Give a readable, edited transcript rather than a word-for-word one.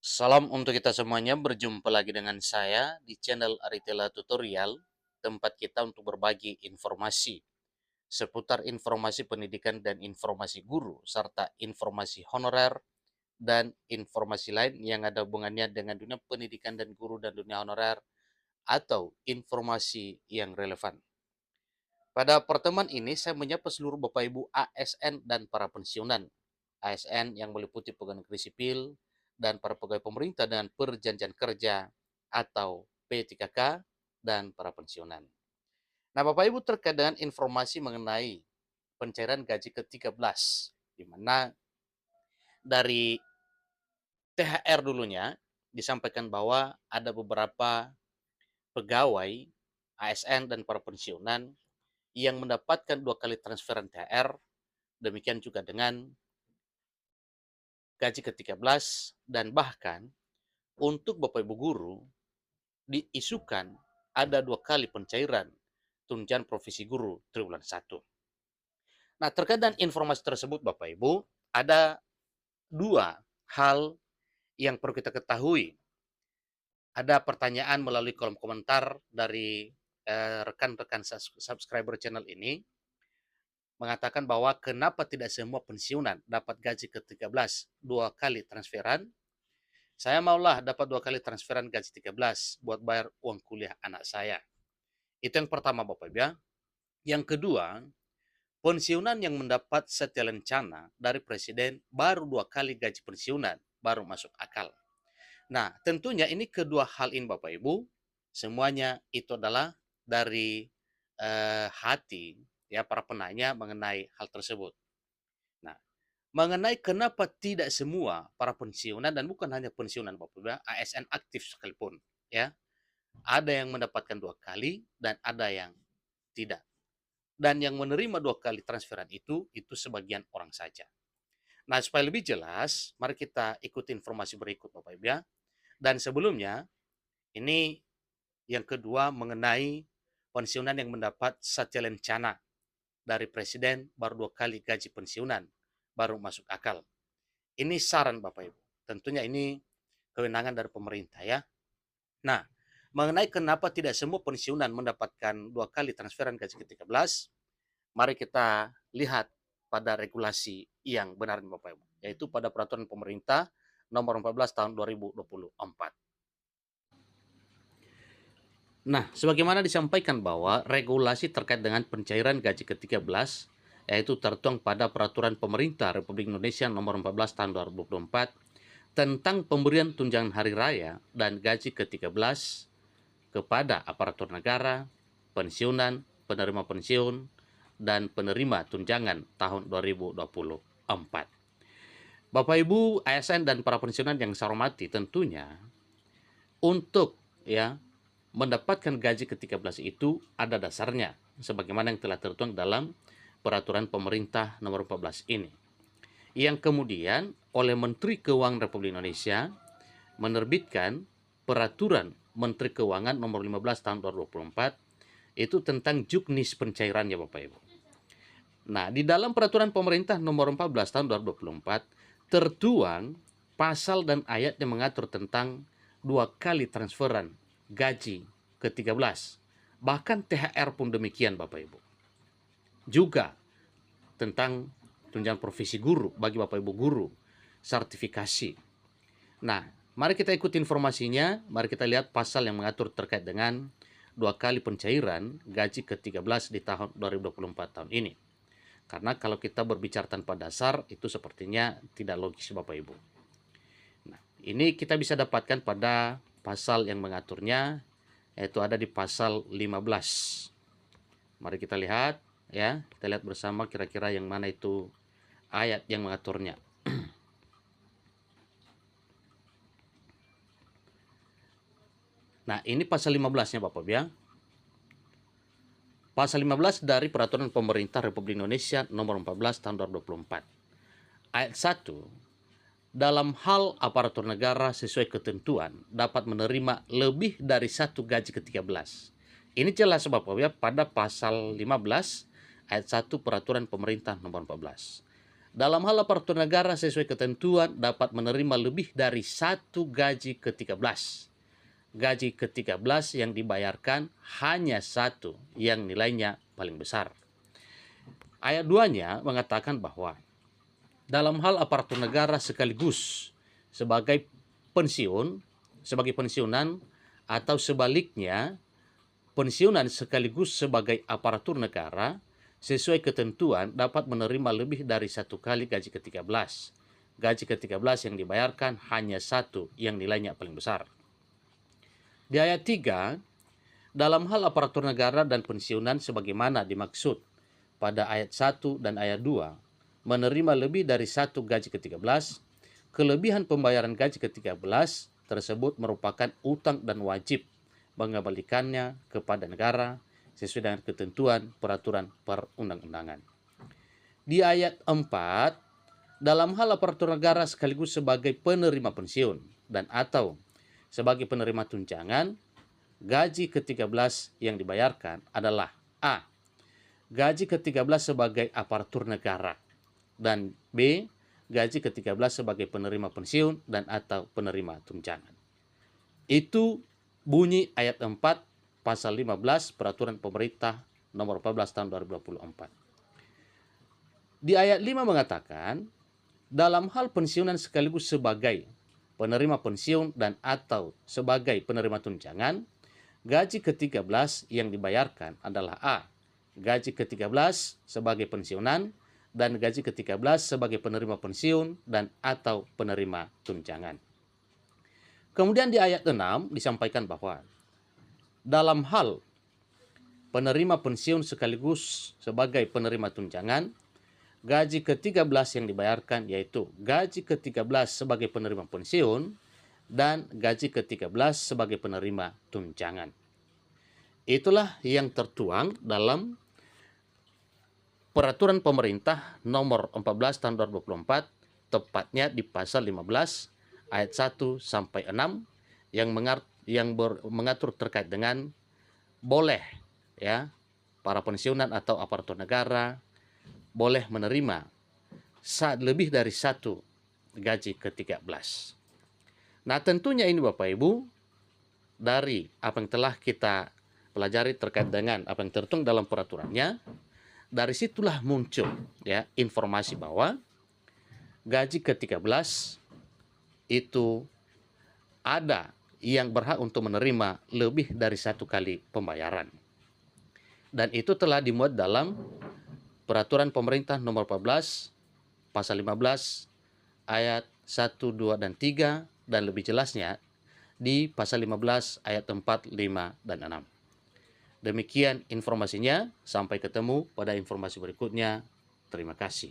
Salam untuk kita semuanya, berjumpa lagi dengan saya di channel Aritela Tutorial, tempat kita untuk berbagi informasi seputar informasi pendidikan dan informasi guru, serta informasi honorer dan informasi lain yang ada hubungannya dengan dunia pendidikan dan guru dan dunia honorer atau informasi yang relevan. Pada pertemuan ini saya menyapa seluruh Bapak Ibu ASN dan para pensiunan. ASN yang meliputi pegawai negeri sipil dan para pegawai pemerintah dengan perjanjian kerja atau P3K dan para pensiunan. Nah, Bapak Ibu, terkait dengan informasi mengenai pencairan gaji ke-13, di mana dari THR dulunya disampaikan bahwa ada beberapa pegawai ASN dan para pensiunan yang mendapatkan 2 kali transferan THR, demikian juga dengan gaji ke-13, dan bahkan untuk Bapak Ibu guru diisukan ada 2 kali pencairan tunjangan profesi guru triwulan 1. Nah, terkait dengan informasi tersebut Bapak Ibu, ada 2 hal yang perlu kita ketahui. Ada pertanyaan melalui kolom komentar dari rekan-rekan subscriber channel ini mengatakan bahwa kenapa tidak semua pensiunan dapat gaji ke-13 2 kali transferan. Saya maulah dapat 2 kali transferan gaji 13 buat bayar uang kuliah anak saya. Itu yang pertama Bapak Ibu ya. Yang kedua, pensiunan yang mendapat setia lencana dari presiden baru 2 kali gaji pensiunan baru masuk akal. Nah, tentunya ini kedua hal ini Bapak Ibu, semuanya itu adalah dari hati ya para penanya mengenai hal tersebut. Nah, mengenai kenapa tidak semua para pensiunan, dan bukan hanya pensiunan Bapak Ibu, ASN aktif sekalipun ya, ada yang mendapatkan 2 kali dan ada yang tidak. Dan yang menerima 2 kali transferan itu sebagian orang saja. Nah, supaya lebih jelas, mari kita ikuti informasi berikut Bapak Ibu ya. Dan sebelumnya, ini yang kedua mengenai pensiunan yang mendapat satya lencana dari presiden baru 2 kali gaji pensiunan baru masuk akal. Ini saran Bapak Ibu. Tentunya ini kewenangan dari pemerintah ya. Nah, mengenai kenapa tidak semua pensiunan mendapatkan 2 kali transferan gaji ke-13, mari kita lihat pada regulasi yang benar Bapak Ibu, yaitu pada peraturan pemerintah nomor 14 tahun 2024. Nah, sebagaimana disampaikan bahwa regulasi terkait dengan pencairan gaji ke-13 yaitu tertuang pada peraturan pemerintah Republik Indonesia nomor 14 tahun 2024 tentang pemberian tunjangan hari raya dan gaji ke-13 kepada aparatur negara, pensiunan, penerima pensiun, dan penerima tunjangan tahun 2024. Bapak Ibu ASN dan para pensiunan yang saya hormati, tentunya untuk ya mendapatkan gaji ke-13 itu ada dasarnya sebagaimana yang telah tertuang dalam peraturan pemerintah nomor 14 ini. Yang kemudian oleh Menteri Keuangan Republik Indonesia menerbitkan peraturan Menteri Keuangan nomor 15 tahun 2024 itu tentang juknis pencairannya Bapak Ibu. Nah, di dalam peraturan pemerintah nomor 14 tahun 2024 tertuang pasal dan ayat yang mengatur tentang 2 kali transferan gaji ke-13. Bahkan THR pun demikian Bapak Ibu. Juga tentang tunjangan profesi guru bagi Bapak Ibu guru, sertifikasi. Nah, mari kita ikuti informasinya, mari kita lihat pasal yang mengatur terkait dengan 2 kali pencairan gaji ke-13 di tahun 2024 tahun ini. Karena kalau kita berbicara tanpa dasar, itu sepertinya tidak logis Bapak Ibu. Nah, ini kita bisa dapatkan pada pasal yang mengaturnya, yaitu ada di pasal 15. Mari kita lihat ya, kita lihat bersama kira-kira yang mana itu ayat yang mengaturnya. Nah, ini pasal 15-nya Bapak ya. Pasal 15 dari Peraturan Pemerintah Republik Indonesia nomor 14 tahun 2024. Ayat 1, dalam hal aparatur negara sesuai ketentuan dapat menerima lebih dari 1 gaji ke-13. Ini jelas Bapak ya pada pasal 15 ayat 1 Peraturan Pemerintah nomor 14. Dalam hal aparatur negara sesuai ketentuan dapat menerima lebih dari satu gaji ke-13. Gaji ke-13 yang dibayarkan hanya satu yang nilainya paling besar. Ayat 2-nya mengatakan bahwa dalam hal aparatur negara sekaligus sebagai pensiunan atau sebaliknya pensiunan sekaligus sebagai aparatur negara sesuai ketentuan dapat menerima lebih dari satu kali gaji ke-13. Gaji ke-13 yang dibayarkan hanya satu yang nilainya paling besar. Di ayat 3, dalam hal aparatur negara dan pensiunan sebagaimana dimaksud pada ayat 1 dan ayat 2, menerima lebih dari satu gaji ke-13, kelebihan pembayaran gaji ke-13 tersebut merupakan utang dan wajib mengembalikannya kepada negara sesuai dengan ketentuan peraturan perundang-undangan. Di ayat 4, dalam hal aparatur negara sekaligus sebagai penerima pensiun dan atau sebagai penerima tunjangan, gaji ke-13 yang dibayarkan adalah A. Gaji ke-13 sebagai aparatur negara, dan B. Gaji ke-13 sebagai penerima pensiun dan atau penerima tunjangan. Itu bunyi ayat 4 pasal 15 Peraturan Pemerintah nomor 14 tahun 2024. Di ayat 5 mengatakan, dalam hal pensiunan sekaligus sebagai penerima pensiun dan atau sebagai penerima tunjangan, gaji ke-13 yang dibayarkan adalah A. Gaji ke-13 sebagai pensiunan dan gaji ke-13 sebagai penerima pensiun dan atau penerima tunjangan. Kemudian di ayat 6 disampaikan bahwa dalam hal penerima pensiun sekaligus sebagai penerima tunjangan, gaji ke-13 yang dibayarkan yaitu gaji ke-13 sebagai penerima pensiun dan gaji ke-13 sebagai penerima tunjangan. Itulah yang tertuang dalam Peraturan Pemerintah nomor 14 tahun 2024, tepatnya di pasal 15 ayat 1 sampai 6 yang mengatur terkait dengan boleh ya para pensiunan atau aparatur negara boleh menerima lebih dari satu gaji ke-13. Nah, tentunya ini Bapak Ibu, dari apa yang telah kita pelajari terkait dengan apa yang tertuang dalam peraturannya, dari situlah muncul ya informasi bahwa gaji ke-13 itu ada yang berhak untuk menerima lebih dari satu kali pembayaran. Dan itu telah dimuat dalam Peraturan Pemerintah nomor 14 pasal 15 ayat 1, 2, dan 3, dan lebih jelasnya di pasal 15 ayat 4, 5, dan 6. Demikian informasinya, sampai ketemu pada informasi berikutnya. Terima kasih.